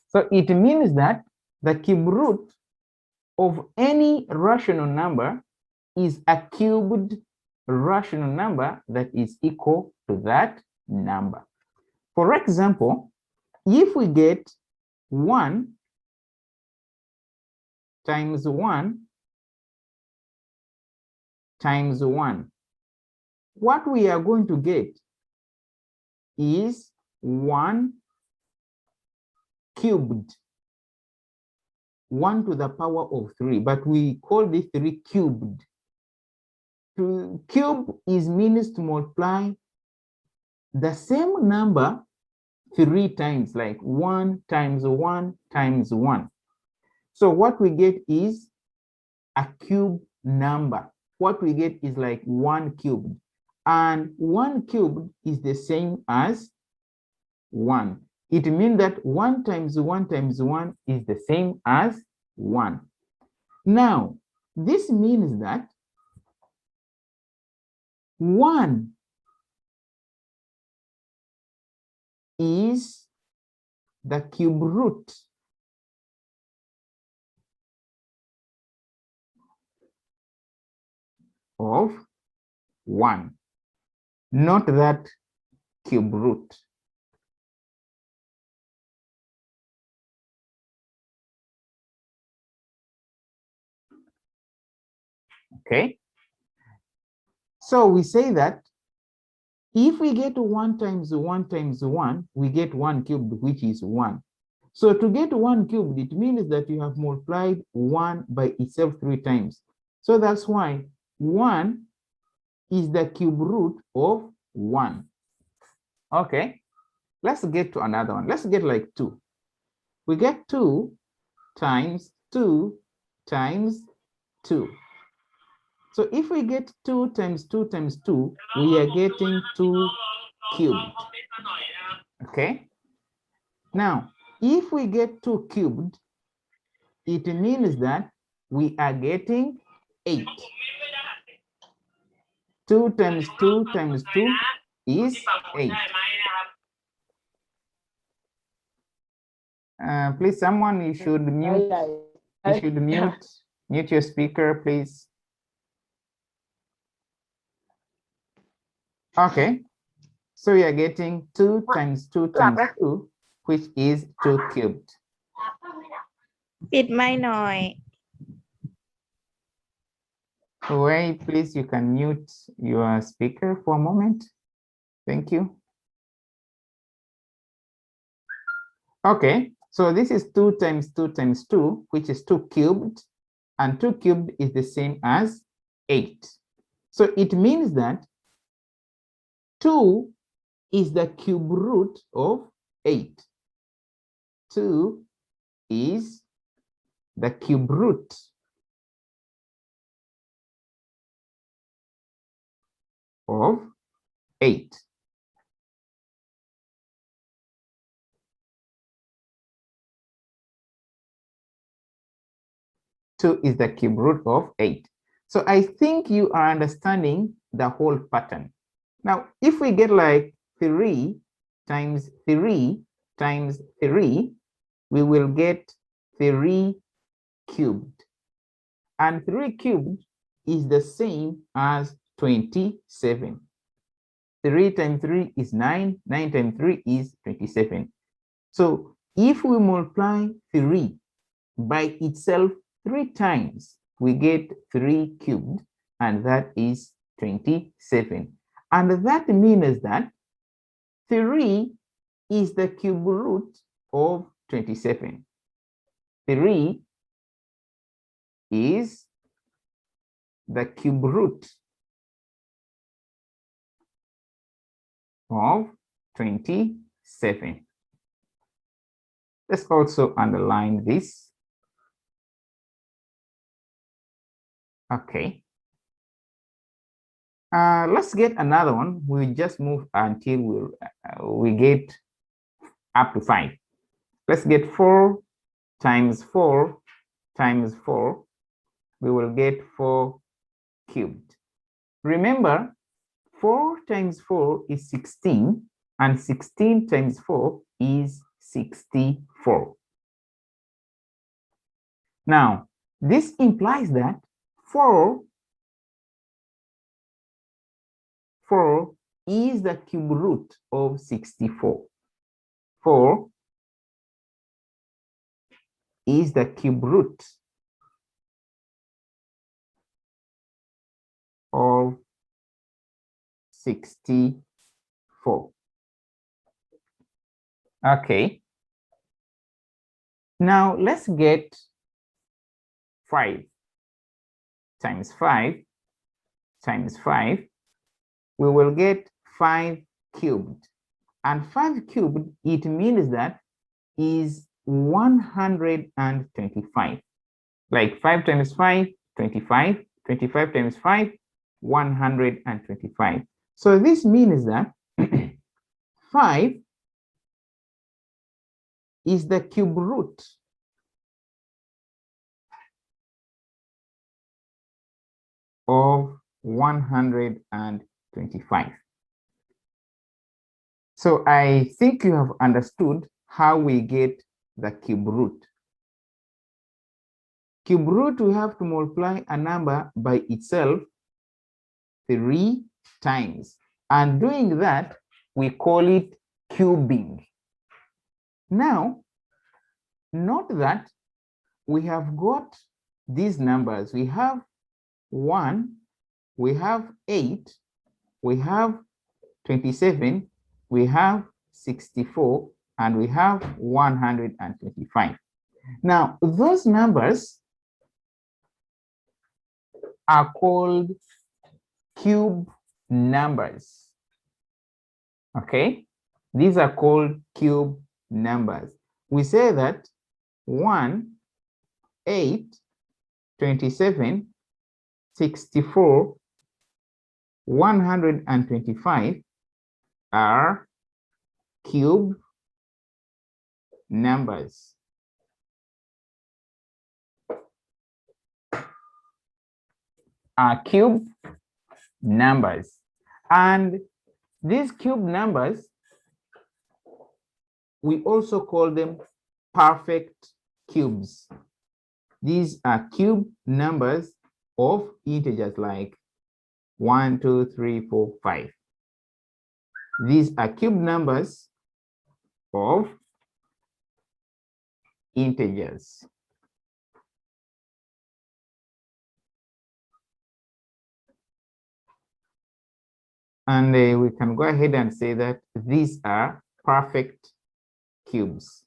So it means that the cube root of any rational number is a cubed rational number that is equal to that number. For example, if we get 1 times 1 times 1, what we are going to get is 1 cubed, 1 to the power of 3, but we call this 3 cubed. To cube means to multiply the same number 3 times, like 1 times 1 times 1. So what we get is a cube number. What we get is like 1 cubed. And 1 cubed is the same as 1. It means that 1 times 1 times 1 is the same as 1. Now, this means that 1 is the cube root of 1, not that cube root. Okay, so we say that if we get 1 times 1 times 1, we get 1 cubed, which is 1. So to get 1 cubed, it means that you have multiplied 1 by itself 3 times. So that's why 1 is the cube root of 1. Okay, let's get to another one. Let's get like 2. We get 2 times 2 times 2. So if we get 2 times 2 times 2, we are getting 2 cubed. Okay. Now, if we get 2 cubed, it means that we are getting 8. 2 times 2 times 2 is 8. Please, someone, you should mute. You should mute your speaker, please. Okay, so we are getting 2 times 2 times 2, which is 2 cubed. ปิดไมค์หน่อย Wait, please, you can mute your speaker for a moment. Thank you. Okay, so this is 2 times 2 times 2, which is 2 cubed, and 2 cubed is the same as 8. So it means that 2 is the cube root of 8. 2 is the cube root of 8. Two is the cube root of 8. So I think you are understanding the whole pattern. Now, if we get like 3 times 3 times 3, we will get 3 cubed. And 3 cubed is the same as 27. 3 times 3 is 9. 9 times 3 is 27. So if we multiply 3 by itself 3 times, we get 3 cubed, and that is 27. And that means that 3 is the cube root of 27. 3 is the cube root of 27. Let's also underline this. Okay. Let's get another one. We just move until we get up to 5. Let's get 4 times 4 times 4. We will get 4 cubed. Remember, 4 times 4 is 16, and 16 times 4 is 64. Now, this implies that 4 is the cube root of 64. 4 is the cube root of 64. Okay. Now let's get 5 times 5 times 5. We will get 5 cubed. And 5 cubed, it means that is 125. Like 5 times 5, 25. 25 times 5, 125. So this means that 5 is the cube root of 125. So I think you have understood how we get the cube root. Cube root, we have to multiply a number by itself 3 times. And doing that, we call it cubing. Now, note that we have got these numbers. We have 1, we have 8, we have 27, we have 64, and we have 125. Now, those numbers are called cube numbers. Okay? These are called cube numbers. We say that 1, 8, 27, 64, 125 are cube numbers. Are cube numbers. And these cube numbers, we also call them perfect cubes. These are cube numbers of integers like 1, 2, 3, 4, 5. These are cube numbers of integers. And we can go ahead and say that these are perfect cubes.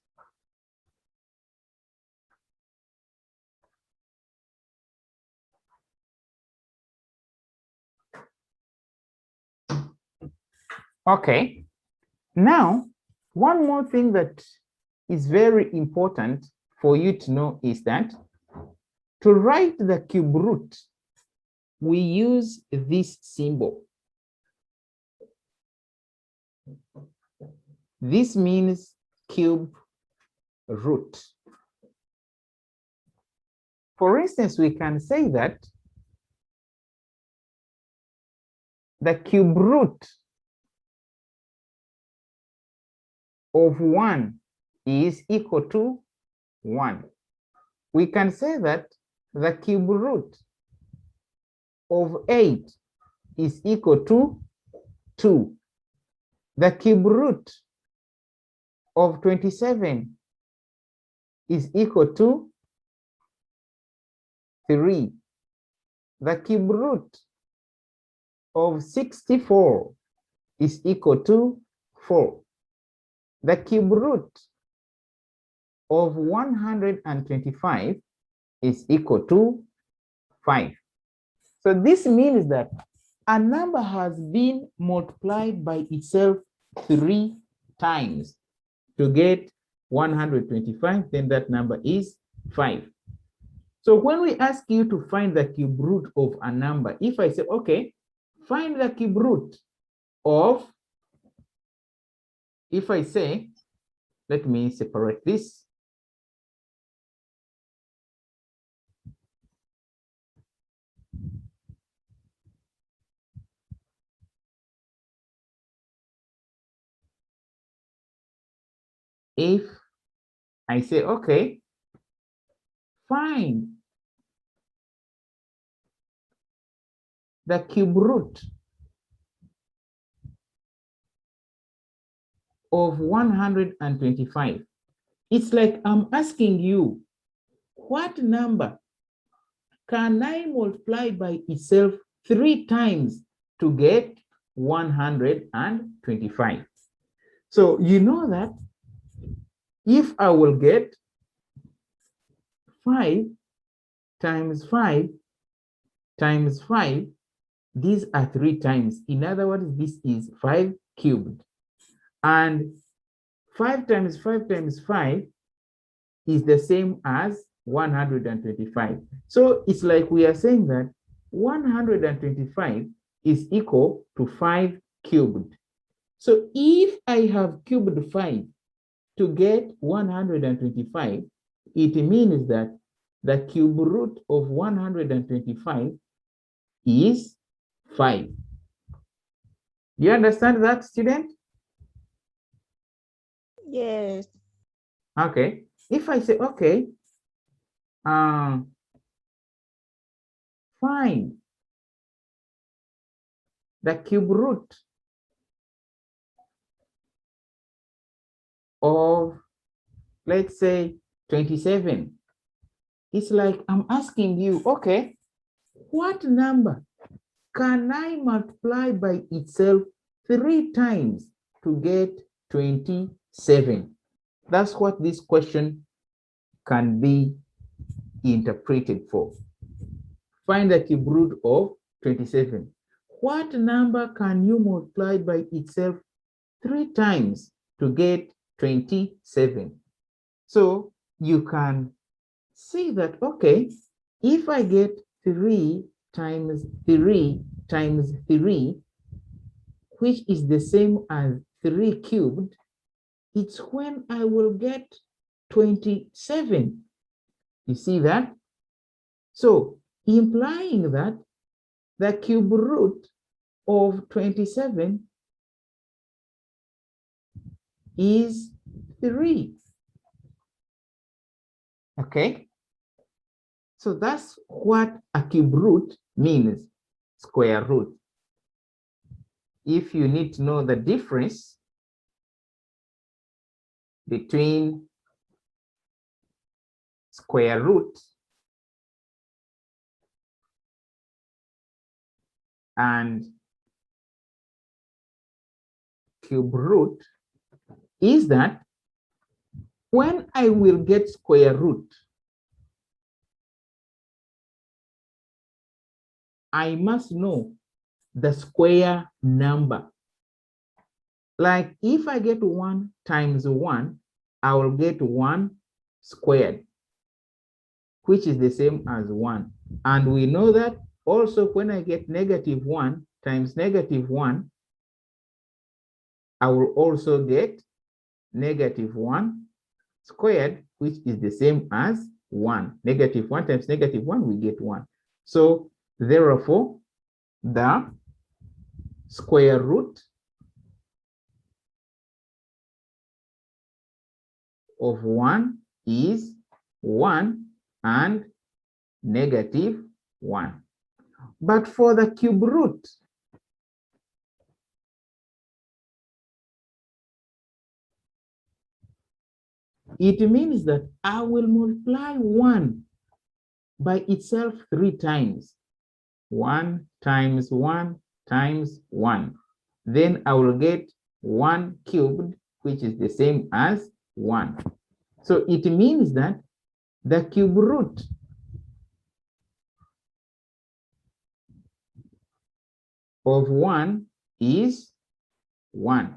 Okay, now one more thing that is very important for you to know is that to write the cube root, we use this symbol. This means cube root. For instance, we can say that the cube root of 1 is equal to 1. We can say that the cube root of 8 is equal to 2. The cube root of 27 is equal to 3. The cube root of 64 is equal to 4. The cube root of 125 is equal to 5. So this means that a number has been multiplied by itself 3 times to get 125, then that number is 5. So when we ask you to find the cube root of a number, if I say, okay, find the cube root of, if I say, let me separate this. If I say, okay, find the cube root of 125. It's like I'm asking you, what number can I multiply by itself 3 times to get 125? So you know that if I will get 5 times 5 times 5, these are 3 times. In other words, this is 5 cubed. And 5 times 5 times 5 is the same as 125. So it's like we are saying that 125 is equal to 5 cubed. So if I have cubed 5 to get 125, it means that the cube root of 125 is 5. Do you understand that, student? Yes. Okay. If I say, okay, find the cube root of, let's say, 27. It's like I'm asking you, okay, what number can I multiply by itself 3 times to get 27? That's what this question can be interpreted for. Find the cube root of 27. What number can you multiply by itself 3 times to get 27? So you can say that, okay, if I get 3 times 3 times 3, which is the same as 3 cubed, it's when I will get 27. You see that? So implying that the cube root of 27 is 3. Okay? So that's what a cube root means, square root. If you need to know the difference between square root and cube root, is that when I will get square root, I must know the square number. Like if I get 1 times 1, I will get 1 squared, which is the same as 1. And we know that also when I get negative 1 times negative 1, I will also get negative 1 squared, which is the same as 1. Negative 1 times negative 1, we get 1. So therefore, the square root of 1 is 1 and negative 1. But for the cube root, it means that I will multiply 1 by itself 3 times. 1 times 1 times 1. Then I will get 1 cubed, which is the same as 1. So it means that the cube root of 1 is 1.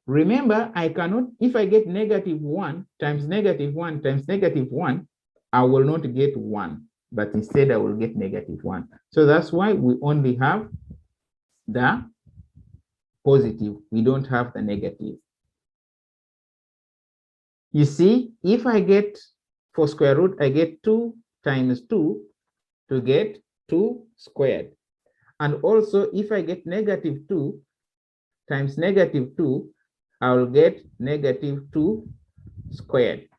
Remember, I cannot, if I get negative 1 times negative 1 times negative 1, I will not get 1, but instead I will get negative 1. So that's why we only have the positive. We don't have the negative. You see, if I get, for square root, I get 2 times 2 to get 2 squared. And also, if I get negative 2 times negative 2, I will get negative 2 squared.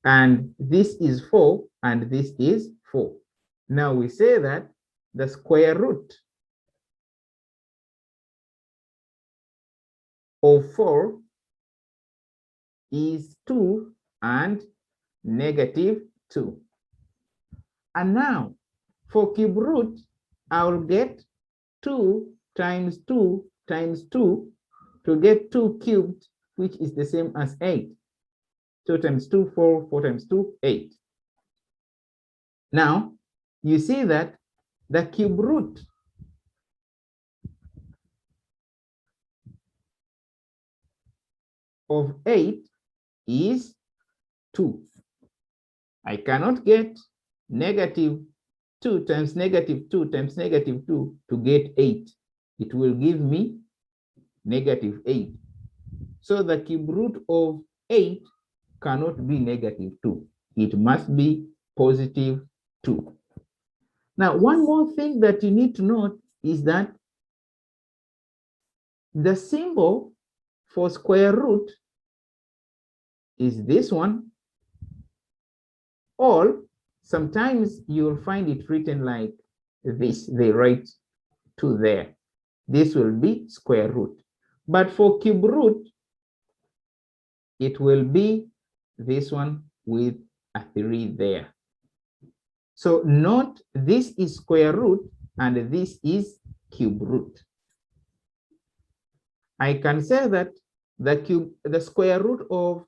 and this is 4, and this is 4. Now we say that the square root of 4 is 2 and negative 2. And now for cube root, I'll get 2 times 2 times 2 to get 2 cubed, which is the same as 8. 2 times 2, 4, 4 times 2, 8. Now, you see that the cube root of 8 is 2. I cannot get negative 2 times negative 2 times negative 2 to get 8. It will give me negative 8. So the cube root of 8 cannot be negative 2. It must be positive 2. Now, one more thing that you need to note is that the symbol for square root is this one, or sometimes you'll find it written like this. They write 2 there. This will be square root. But for cube root, it will be this one with a 3 there. So note this is square root and this is cube root. I can say that the square root of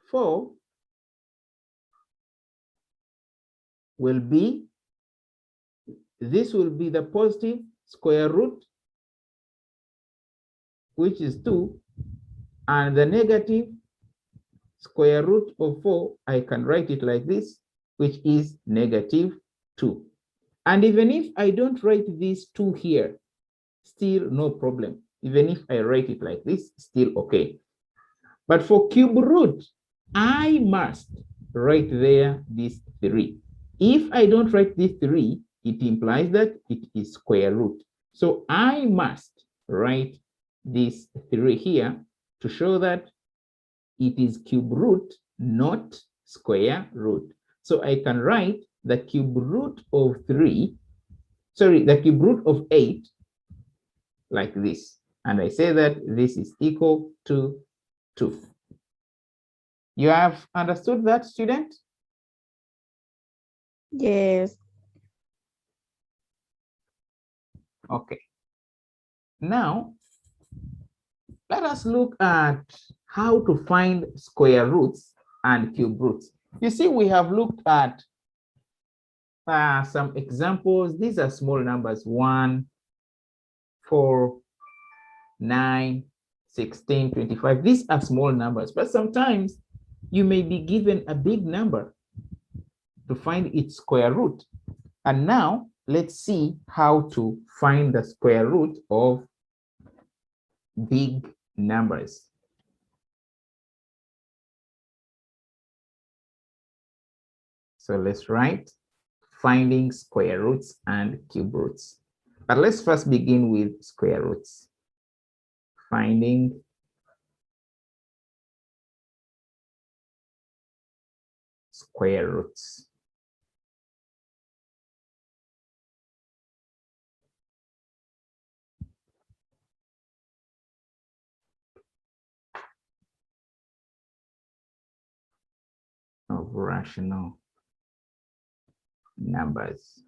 4 will be, this will be the positive square root, which is 2, and the negative square root of 4, I can write it like this, which is negative 2. And even if I don't write this 2 here, still no problem. Even if I write it like this, still okay. But for cube root, I must write there this 3. If I don't write this 3, it implies that it is square root. So I must write this 3 here to show that it is cube root, not square root. So I can write the cube root of 3, sorry, the cube root of 8 like this. And I say that this is equal to 2. You have understood that, student? Yes. Okay. Now, let us look at how to find square roots and cube roots. You see, we have looked at some examples. These are small numbers: 1, 4, 9, 16, 25. These are small numbers, but sometimes you may be given a big number to find its square root. And now let's see how to find the square root of big numbers. So let's write finding square roots and cube roots. But let's first begin with square roots. Finding square roots. Of rational numbers.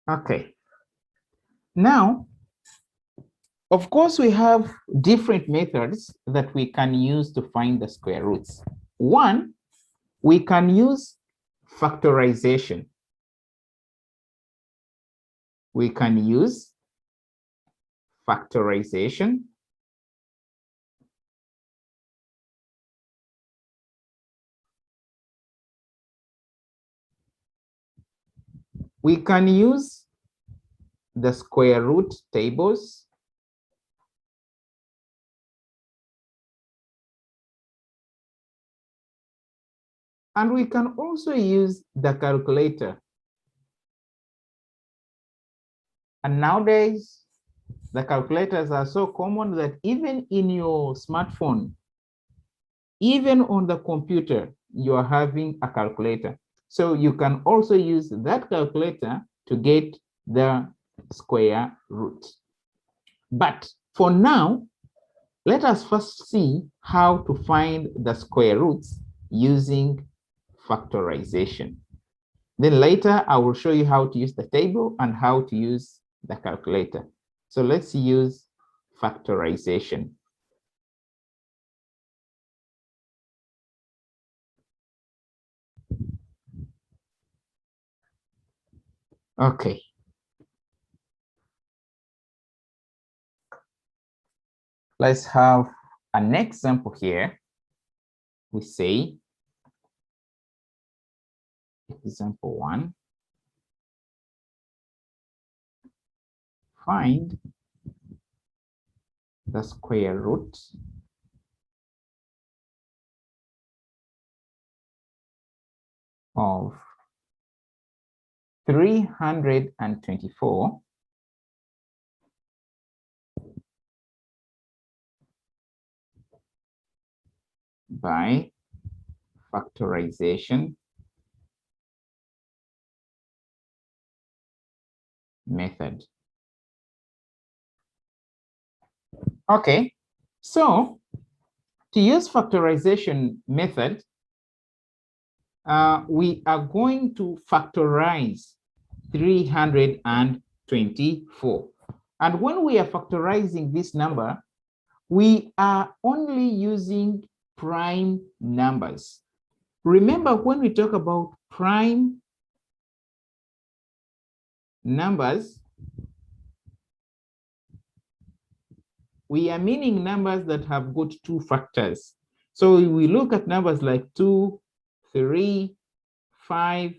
Okay. Now, of course, we have different methods that we can use to find the square roots. One, we can use factorization. We can use factorization. We can use the square root tables. And we can also use the calculator. And nowadays, the calculators are so common that even in your smartphone, even on the computer, you are having a calculator. So you can also use that calculator to get the square root. But for now, let us first see how to find the square roots using factorization. Then later, I will show you how to use the table and how to use the calculator. So let's use factorization. Okay. Let's have an example here. We say, example 1, find the square root of 324 by factorization method. Okay, so to use factorization method, we are going to factorize 324. And when we are factorizing this number, we are only using prime numbers. Remember, when we talk about prime numbers, we are meaning numbers that have got two factors. So we look at numbers like 2, 3, 5,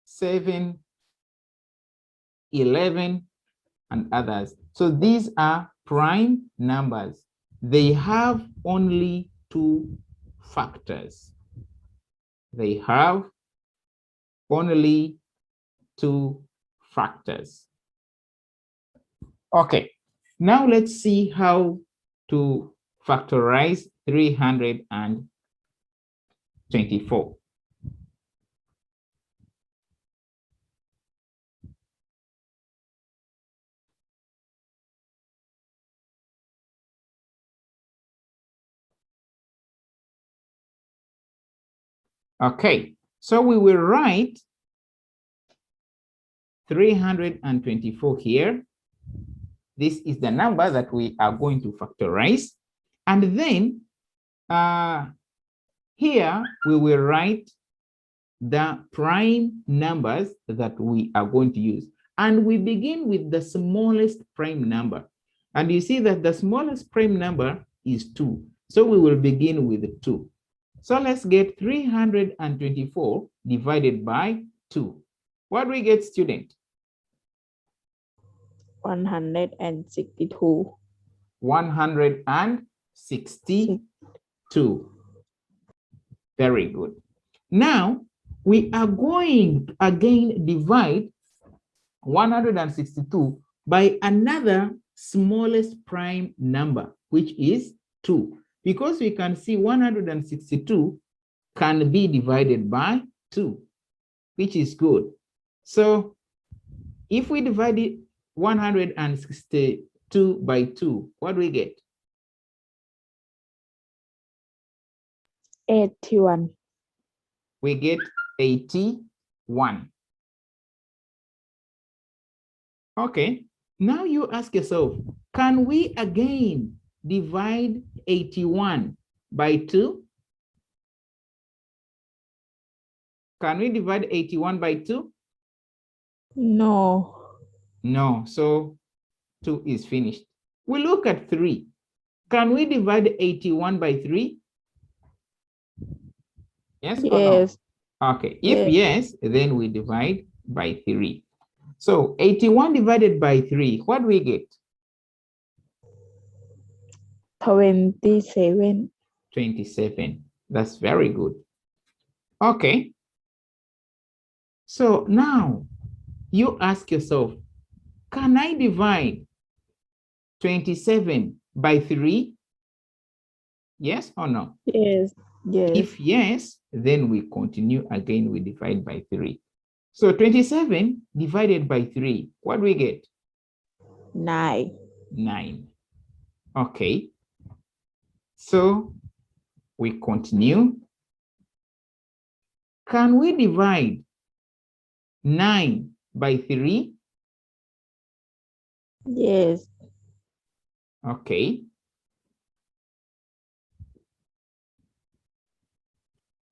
7, 11, and others. So these are prime numbers. They have only two factors. They have only two factors. Okay, now let's see how to factorize 324. Okay, so we will write 324 here. This is the number that we are going to factorize. And then here we will write the prime numbers that we are going to use. And we begin with the smallest prime number. And you see that the smallest prime number is 2. So we will begin with 2. So let's get 324 divided by 2. What do we get, student? 162. 162. Very good. Now, we are going to again divide 162 by another smallest prime number, which is 2. Because we can see 162 can be divided by 2, which is good. So if we divide it 162 by 2, what do we get? 81. We get 81. Okay, now you ask yourself, can we again divide 81 by 2? Can we divide 81 by 2? No. No, so 2 is finished. We look at 3. Can we divide 81 by 3? Yes or no? Okay, if yes, then we divide by 3. So 81 divided by 3, what do we get? 27. 27. That's very good. Okay. So now you ask yourself, can I divide 27 by 3? Yes or no? Yes. Yes. If yes, then we continue again, we divide by 3. So 27 divided by 3, what do we get? 9. 9. Okay. So we continue. Can we divide 9 by 3? Yes. Okay.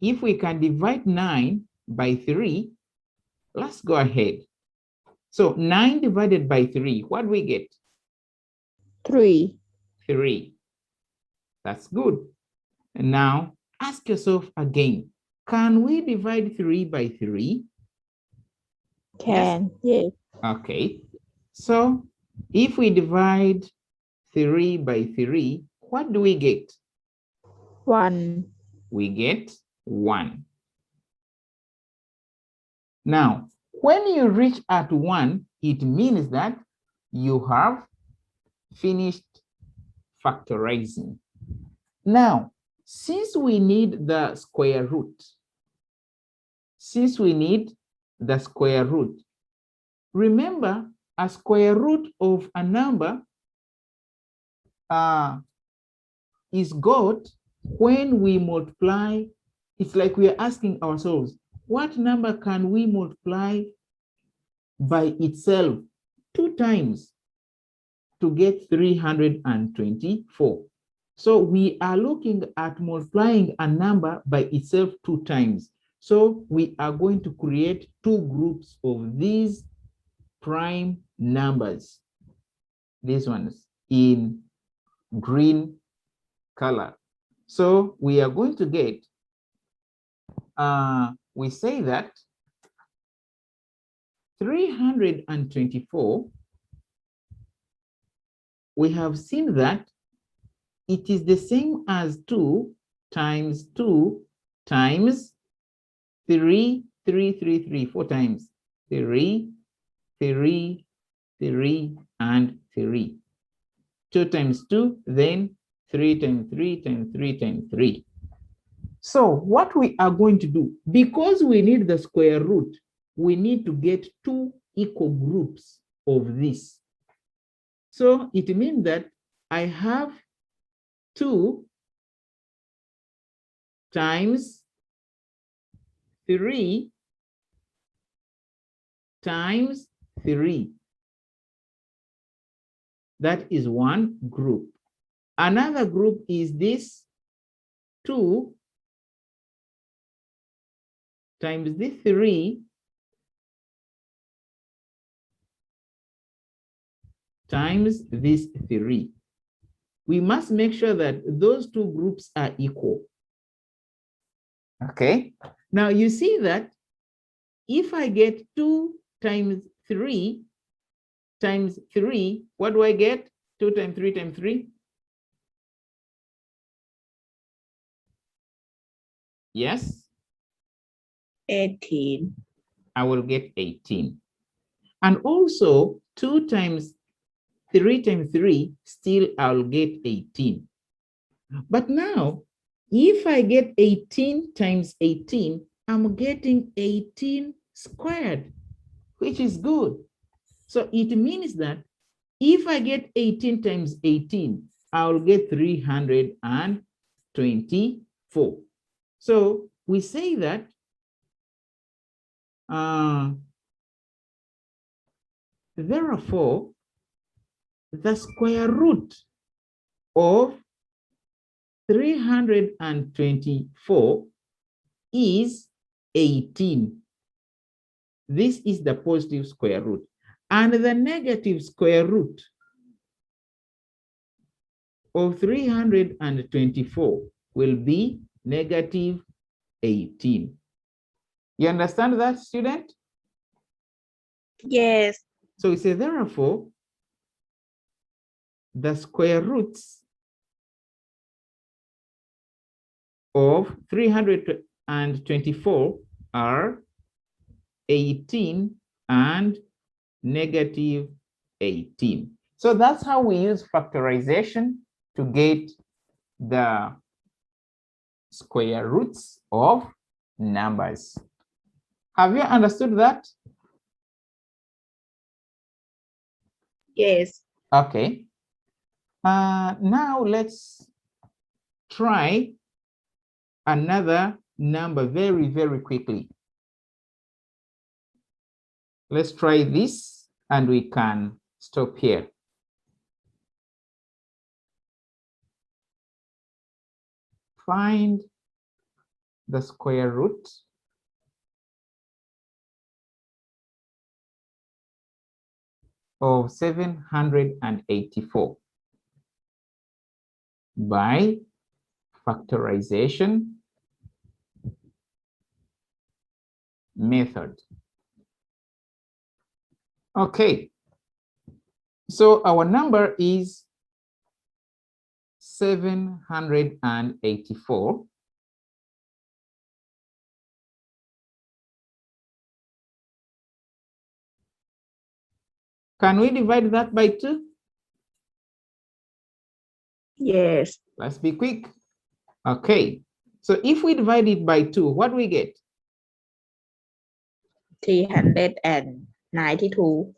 If we can divide 9 by 3, let's go ahead. So 9 divided by 3, what do we get? 3. 3. That's good. And now ask yourself again, can we divide 3 by 3? Can. Yes. Okay. So if we divide 3 by 3, what do we get? 1. We get 1. Now, when you reach at 1, it means that you have finished factorizing. Now, since we need the square root, remember a square root of a number is got when we multiply. It's like we are asking ourselves, what number can we multiply by itself 2 times to get 324? So we are looking at multiplying a number by itself 2 times. So we are going to create 2 groups of these prime numbers. These ones in green color. So we are going to get, we say that 324, we have seen that it is the same as 2 times 2 times 3, 3, 3, 3, 4 times 3, 3, 3, and 3. 2 times 2, then 3 times 3 times 3 times 3. So what we are going to do, because we need the square root, we need to get 2 equal groups of this. So it means that I have 2 times 3 times 3. That is one group. Another group is this 2 times the 3 times this 3. We must make sure that those 2 groups are equal. Okay. Now you see that if I get 2 times 3 times 3, what do I get? 2 times 3 times 3? Yes? 18. I will get 18. And also 2 times 3 times 3, still I'll get 18. But now, if I get 18 times 18, I'm getting 18 squared, which is good. So it means that if I get 18 times 18, I'll get 324. So we say that therefore, the square root of 324 is 18. This is the positive square root. And the negative square root of 324 will be negative 18. You understand that, student? Yes. So we say, therefore, the square roots of and 24 are 18 and negative 18. So that's how we use factorization to get the square roots of numbers. Have you understood that? Yes. Okay. Now let's try another number very, very quickly. Let's try this and we can stop here. Find the square root of 784 by factorization method. Okay, so our number is 784. Can we divide that by 2? Yes. Let's be quick. Okay, so if we divide it by 2, what do we get? 392.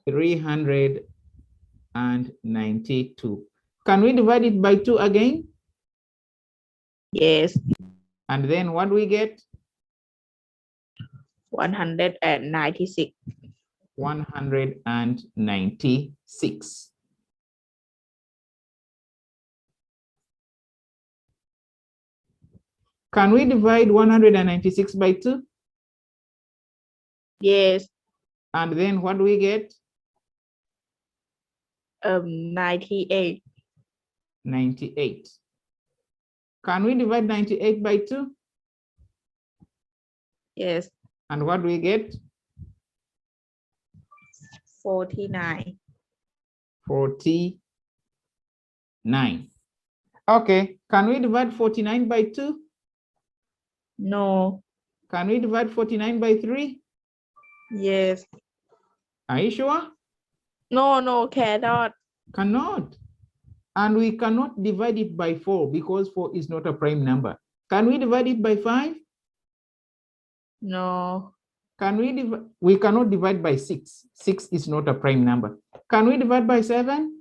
392. Can we divide it by 2 again? Yes. And then what do we get? 196. 196. Can we divide 196 by 2? Yes. And then what do we get? 98. 98. Can we divide 98 by 2? Yes. And what do we get? 49. 49. Okay, can we divide 49 by 2? No. Can we divide 49 by 3? Yes. Are you sure? No, cannot. Cannot. And we cannot divide it by 4 because 4 is not a prime number. Can we divide it by 5? No. Can we divide? We cannot divide by 6. 6 is not a prime number. Can we divide by 7?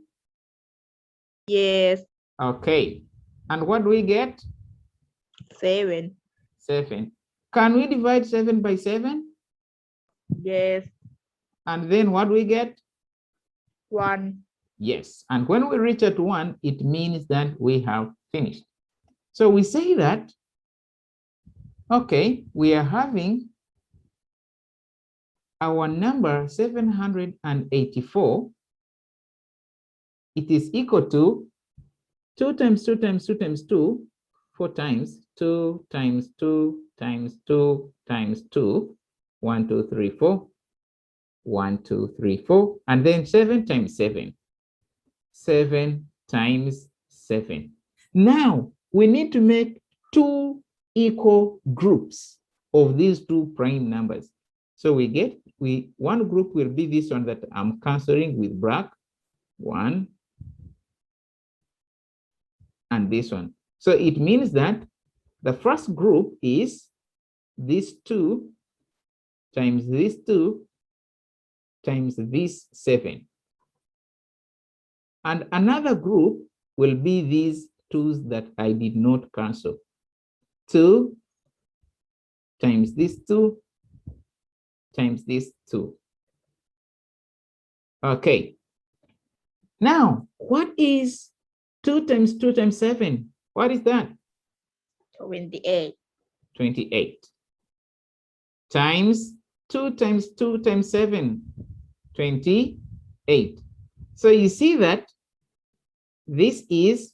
Yes. Okay. And what do we get? 7. 7. Can we divide 7 by 7? Yes. And then what do we get? 1. Yes. And when we reach at 1, it means that we have finished. So we say that, okay, we are having our number 784. It is equal to 2 times 2 times 2 times 2, 4 times 2 times 2 times 2 times 2, 1, 2, 3, 4, 1, 2, 3, 4, and then 7 times 7, 7 times 7. Now we need to make 2 equal groups of these 2 prime numbers. So one group will be this one that I'm canceling with bracket 1 and this one. So it means that the first group is this 2 times this 2 times this 7. And another group will be these 2's that I did not cancel. 2 times this 2 times this 2. Okay. Now, what is 2 times 2 times 7? What is that? 28. 28. Times 2 times 2 times 7, 28. So you see that this is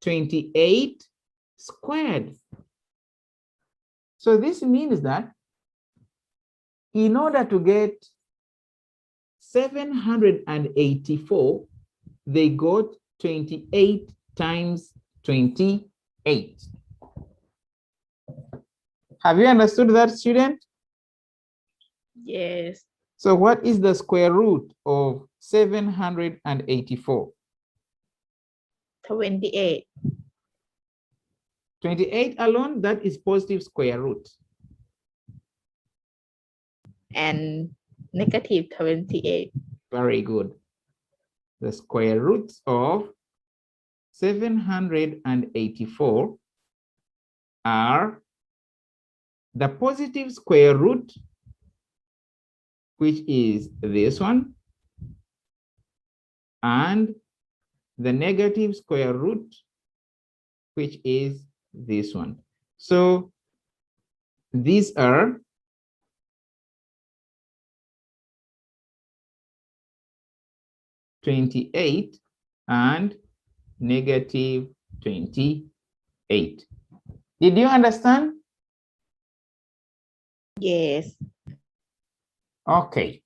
28 squared. So this means that in order to get 784, they got 28 times 28. Have you understood that, student? Yes. So what is the square root of 784? 28. 28 alone, that is positive square root. And negative 28. Very good. The square roots of 784 are the positive square root, which is this one, and the negative square root, which is this one. So these are -28 and -28. Did you understand? Yes. Okay.